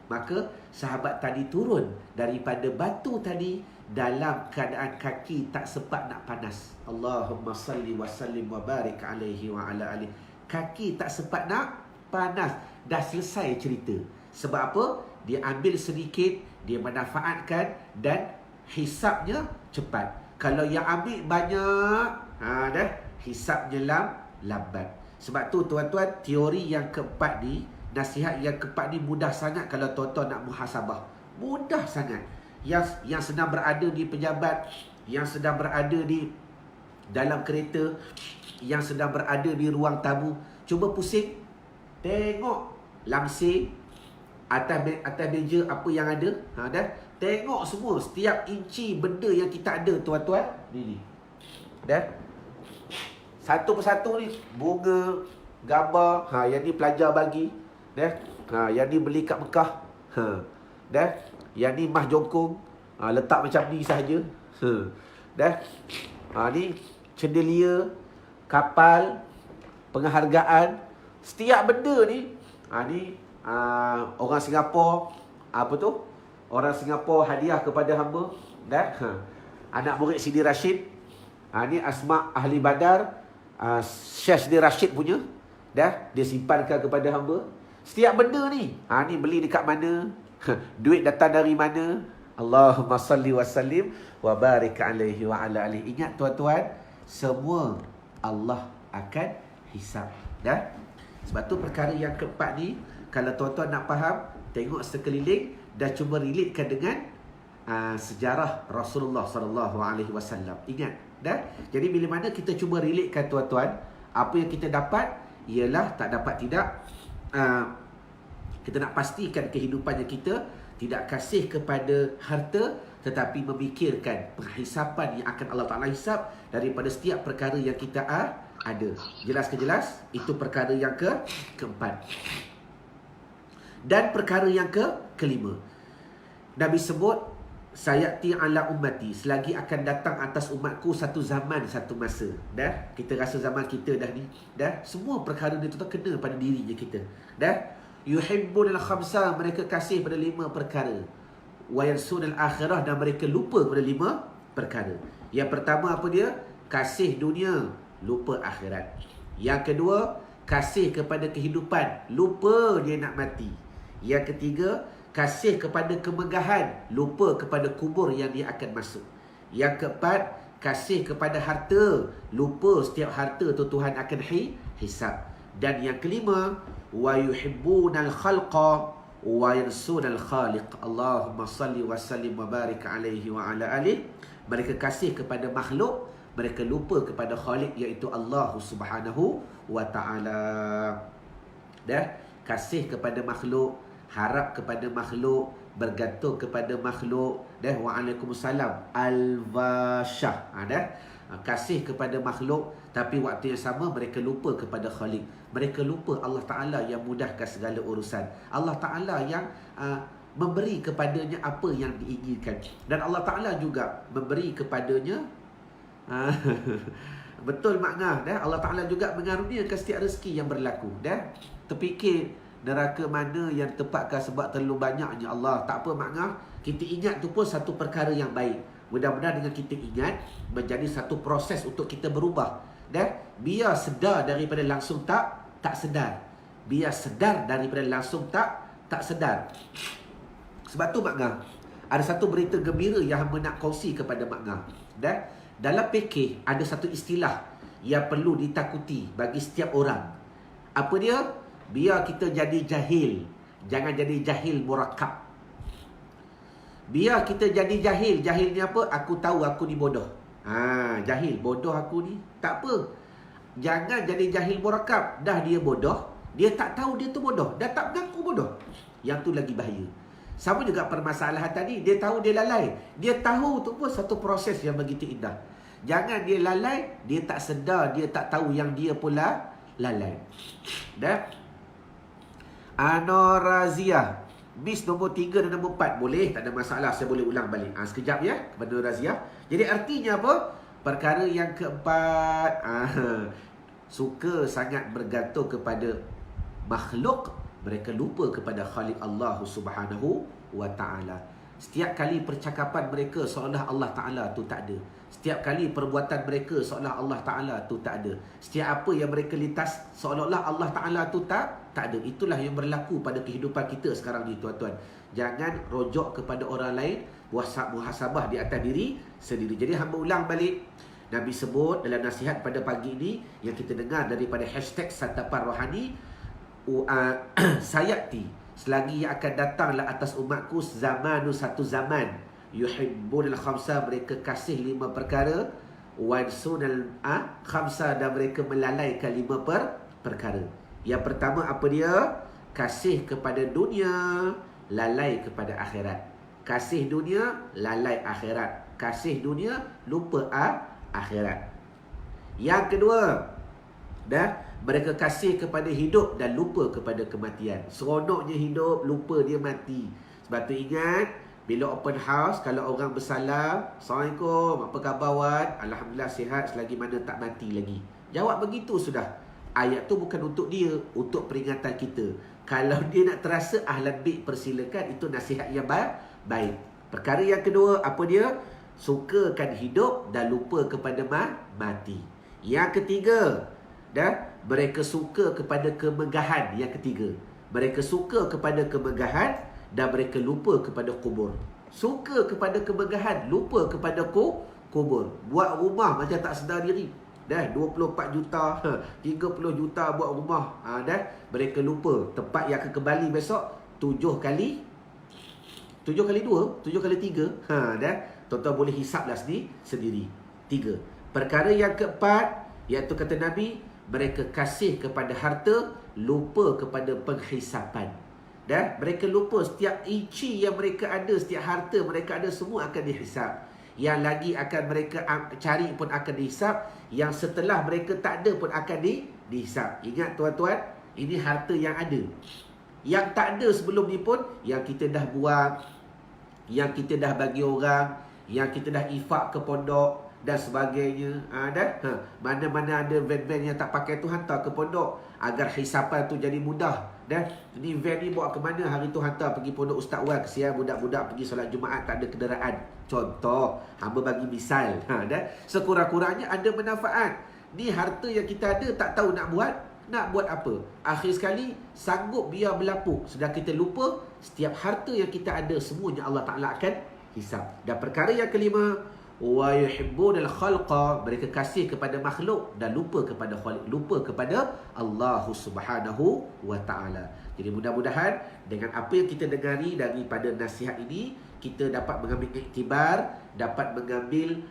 Maka sahabat tadi turun daripada batu tadi dalam keadaan kaki tak sempat nak panas. Allahumma salli wa sallim wa barik alaihi wa ala alihi. Kaki tak sempat nak panas. Dah selesai cerita. Sebab apa? Dia ambil sedikit, dia manfaatkan, dan hisapnya cepat. Kalau yang ambil banyak, hisapnya lambat. Sebab tu tuan-tuan, teori yang keempat ni, nasihat yang keempat ni mudah sangat kalau tuan-tuan nak muhasabah. Mudah sangat. Yang sedang berada di pejabat, yang sedang berada di dalam kereta, yang sedang berada di ruang tamu, cuba pusing, tengok langsir atas meja apa yang ada. Tengok semua, setiap inci benda yang kita ada tuan-tuan. Ni. Satu persatu ni, bunga, gambar, yang ni pelajar bagi. Yang ni beli kat Mekah. Yang ni mah jongkong, letak macam ni sahaja. Ni cendelia, kapal, penghargaan. Setiap benda ni, ni orang Singapura, orang Singapura hadiah kepada hamba. Anak murid Sidi Rashid. Ni asma ahli Badar, Syekh Sidi Rashid punya. Dia simpankan kepada hamba. Setiap benda ni, ni beli dekat mana, duit datang dari mana. Allahumma salli wa sallim wa barik alaihi wa ala alihi. Ingat tuan-tuan, semua Allah akan hisap. Sebab tu perkara yang keempat ni, kalau tuan-tuan nak faham, tengok sekeliling dan cuba relatekan dengan sejarah Rasulullah SAW. Ingat, dah. Jadi bila mana kita cuba relatekan tuan-tuan, apa yang kita dapat ialah tak dapat tidak kita nak pastikan kehidupannya kita tidak kasih kepada harta, tetapi memikirkan penghisapan yang akan Allah Ta'ala hisap daripada setiap perkara yang kita ada. Jelas ke jelas? Itu perkara yang keempat. Dan perkara yang kelima, Nabi sebut, sayati ala ummati, selagi akan datang atas umatku satu zaman, satu masa. Dah, kita rasa zaman kita dah ni, dah, semua perkara ni tu kena pada dirinya kita. Dah, yuhibbun al-khamsa, mereka kasih pada 5 perkara. Wa yansun al-akhirah, dan mereka lupa pada 5 perkara. Yang pertama apa dia? Kasih dunia, lupa akhirat. Yang kedua, kasih kepada kehidupan, lupa dia nak mati. Yang ketiga, kasih kepada kemegahan, lupa kepada kubur yang dia akan masuk. Yang keempat, kasih kepada harta, lupa setiap harta tu Tuhan akan hisab. Dan yang kelima, wa yuhibbunal khalqa wa yansunal khaliq. Allahumma salli wa sallim wa barik alaihi wa ala alihi. Mereka kasih kepada makhluk, mereka lupa kepada Khaliq, iaitu Allah Subhanahu wa ta'ala. Dah, kasih kepada makhluk, harap kepada makhluk, bergantung kepada makhluk. Dah, waalaikumsalam al-wasyah. Dah, kasih kepada makhluk, tapi waktu yang sama mereka lupa kepada Khaliq. Mereka lupa Allah Ta'ala yang mudahkan segala urusan. Allah Ta'ala yang memberi kepadanya apa yang diinginkan. Dan Allah Ta'ala juga memberi kepadanya betul makna, dah. Allah Ta'ala juga mengaruniakan setiap rezeki yang berlaku. Dah, terfikir neraka mana yang tempatkan sebab terlalu banyaknya Allah. Tak apa makna, kita ingat tu pun satu perkara yang baik. Mudah-mudahan dengan kita ingat menjadi satu proses untuk kita berubah. Dah, biar sedar daripada langsung tak sedar. Biar sedar daripada langsung tak sedar. Sebab tu makna, ada satu berita gembira yang hamba nak kongsi kepada makna. Dah, dalam fikih ada satu istilah yang perlu ditakuti bagi setiap orang. Apa dia? Biar kita jadi jahil, jangan jadi jahil murakab. Biar kita jadi jahil. Jahil ni apa? Aku tahu aku ni bodoh. Jahil, bodoh aku ni. Tak apa. Jangan jadi jahil murakab. Dah dia bodoh, dia tak tahu dia tu bodoh, dah tak mengaku bodoh. Yang tu lagi bahaya. Sama juga permasalahan tadi, dia tahu dia lalai. Dia tahu tu pun satu proses yang begitu indah. Jangan dia lalai, dia tak sedar, dia tak tahu yang dia pula lalai. Dah. Anorazia, Miss nombor 3 dan nombor 4. Boleh, tak ada masalah, saya boleh ulang balik. Sekejap ya, Anorazia. Jadi artinya apa? Perkara yang keempat, suka sangat bergantung kepada makhluk, mereka lupa kepada Khaliq Allah Subhanahu wa ta'ala. Setiap kali percakapan mereka seolah Allah Ta'ala tu tak ada. Setiap kali perbuatan mereka seolah Allah Ta'ala tu tak ada. Setiap apa yang mereka lintas seolah-olah Allah Ta'ala tu tak ada. Itulah yang berlaku pada kehidupan kita sekarang ni, tuan-tuan. Jangan rojok kepada orang lain, muhasabah di atas diri sendiri. Jadi hamba ulang balik, Nabi sebut dalam nasihat pada pagi ini yang kita dengar daripada hashtag Santapan Rohani, sayati, selagi yang akan datanglah atas umatku satu zaman, yuhibbunal khamsa, mereka kasih 5 perkara, wansunal khamsa, dan mereka melalaikan 5 perkara. Yang pertama apa dia? Kasih kepada dunia, lalai kepada akhirat. Kasih dunia, lalai akhirat. Kasih dunia, lupa akhirat. Yang kedua, dah, mereka kasih kepada hidup dan lupa kepada kematian. Seronoknya hidup, lupa dia mati. Sebab tu ingat, bila open house, kalau orang bersalam, Assalamualaikum, apa khabar Wan? Alhamdulillah sihat selagi mana tak mati lagi. Jawab begitu sudah. Ayat tu bukan untuk dia, untuk peringatan kita. Kalau dia nak terasa ahlan bait, persilakan, itu nasihat yang baik. Perkara yang kedua, apa dia? Sukakan hidup dan lupa kepada mati. Yang ketiga, dah, mereka suka kepada kemegahan. Yang ketiga, mereka suka kepada kemegahan dan mereka lupa kepada kubur. Suka kepada kemegahan, lupa kepada kubur. Buat rumah macam tak sedar diri. Dah 24 juta, 30 juta buat rumah. Dah, mereka lupa tempat yang akan kembali besok 7 kali 2, 7 kali 3. Dah. Tuan-tuan boleh hisaplah sendiri. 3. Perkara yang keempat, iaitu kata Nabi, mereka kasih kepada harta, lupa kepada penghisapan. Dah, mereka lupa setiap inci yang mereka ada, setiap harta mereka ada, semua akan dihisap. Yang lagi akan mereka cari pun akan dihisap. Yang setelah mereka tak ada pun akan dihisap. Ingat tuan-tuan, ini harta yang ada. Yang tak ada sebelum ni pun, yang kita dah buang, yang kita dah bagi orang, yang kita dah infak ke pondok dan sebagainya. Mana-mana ada van-van yang tak pakai tu, hantar ke pondok agar hisapan tu jadi mudah. Ini van ni bawa ke mana hari tu, hantar pergi pondok Ustaz Wan. Kesian budak-budak pergi solat Jumaat tak ada kenderaan. Contoh, hamba bagi misal. Sekurang-kurangnya ada manfaat. Ni harta yang kita ada, tak tahu nak buat apa. Akhir sekali sanggup biar berlapu, sedang kita lupa setiap harta yang kita ada semuanya Allah Ta'ala akan hisap. Dan perkara yang kelima, wa yuhibbunal khalqa, mereka kasih kepada makhluk dan lupa kepada khaliq, lupa kepada Allah Subhanahu wa Ta'ala. Jadi mudah-mudahan dengan apa yang kita dengari daripada nasihat ini, kita dapat mengambil iktibar, dapat mengambil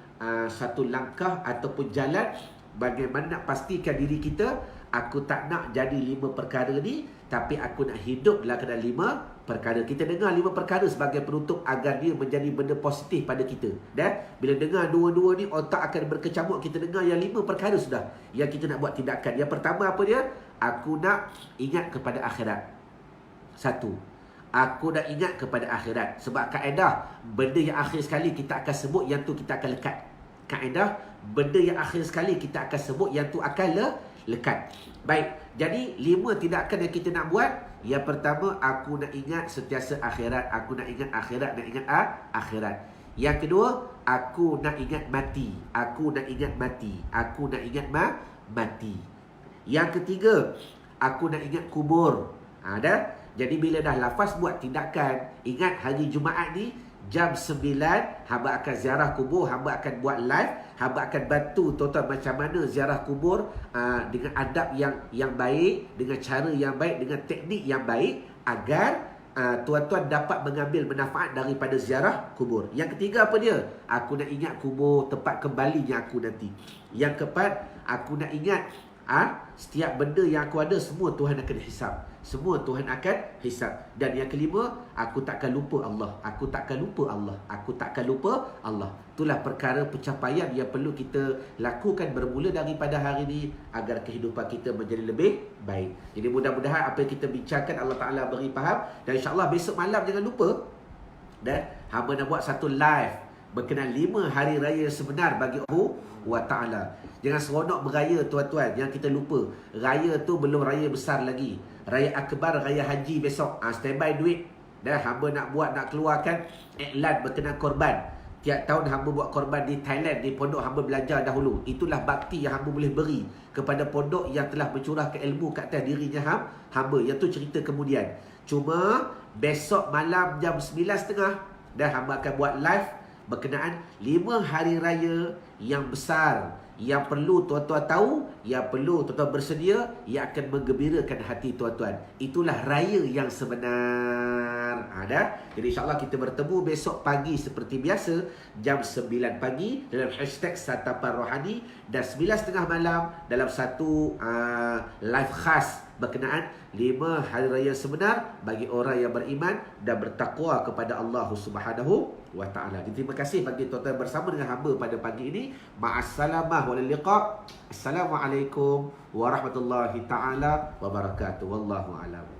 satu langkah ataupun jalan bagaimana nak pastikan diri kita, aku tak nak jadi 5 perkara ni, tapi aku nak hidup dalam keadaan 5 perkara. Kita dengar 5 perkara sebagai penutup agar dia menjadi benda positif pada kita. Bila dengar dua-dua ni, otak akan berkecamuk. Kita dengar yang 5 perkara sudah yang kita nak buat tindakan. Yang pertama apa dia? Aku nak ingat kepada akhirat. 1. Aku nak ingat kepada akhirat. Sebab kaedah, benda yang akhir sekali kita akan sebut, yang tu kita akan lekat. Kaedah, benda yang akhir sekali kita akan sebut, yang tu akan lekat. Baik, jadi 5 tindakan yang kita nak buat. Yang pertama, aku nak ingat sentiasa akhirat. Aku nak ingat akhirat, nak ingat akhirat. Yang kedua, aku nak ingat mati. Aku nak ingat mati. Aku nak ingat mati. Yang ketiga, aku nak ingat kubur. Dah. Jadi bila dah lafaz buat tindakan, ingat hari Jumaat ni jam 9, hamba akan ziarah kubur, hamba akan buat live, hamba akan bantu tuan-tuan macam mana ziarah kubur dengan adab yang baik, dengan cara yang baik, dengan teknik yang baik, agar tuan-tuan dapat mengambil manfaat daripada ziarah kubur. Yang ketiga apa dia? Aku nak ingat kubur, tempat kembalinya aku nanti. Yang keempat, aku nak ingat setiap benda yang aku ada, semua Tuhan akan hisap. Semua Tuhan akan hisap. Dan yang kelima, aku takkan lupa Allah. Aku takkan lupa Allah. Aku takkan lupa Allah. Itulah perkara pencapaian yang perlu kita lakukan bermula daripada hari ini agar kehidupan kita menjadi lebih baik. Jadi mudah-mudahan apa yang kita bincangkan Allah Ta'ala beri faham. Dan insyaAllah besok malam jangan lupa, dan hamba nak buat satu live berkenaan 5 hari raya sebenar bagi Allah wa Ta'ala. Jangan seronok beraya tuan-tuan, yang kita lupa, raya tu belum raya besar lagi. Raya akbar, raya haji besok. Standby duit. Dah, hamba nak buat, nak keluarkan iklan berkenaan korban. Tiap tahun hamba buat korban di Thailand, di pondok hamba belajar dahulu. Itulah bakti yang hamba boleh beri kepada pondok yang telah mencurahkan ilmu kat atas dirinya hamba. Yang tu cerita kemudian. Cuma besok malam jam 9.30 dah hamba akan buat live berkenaan 5 hari raya yang besar, yang perlu tuan-tuan tahu, yang perlu tuan-tuan bersedia, yang akan menggembirakan hati tuan-tuan. Itulah raya yang sebenar. Jadi insyaAllah kita bertemu besok pagi seperti biasa, jam 9 pagi dalam hashtag Santapan Rohani, dan 9.30 malam dalam satu live khas berkenaan 5 hari raya sebenar bagi orang yang beriman dan bertakwa kepada Allah Subhanahu wa Ta'ala. Terima kasih bagi tuan-tuan bersama dengan hamba pada pagi ini. Ma'assalamah wal liqa. Assalamualaikum warahmatullahi taala wabarakatuh. Wallahu a'lam.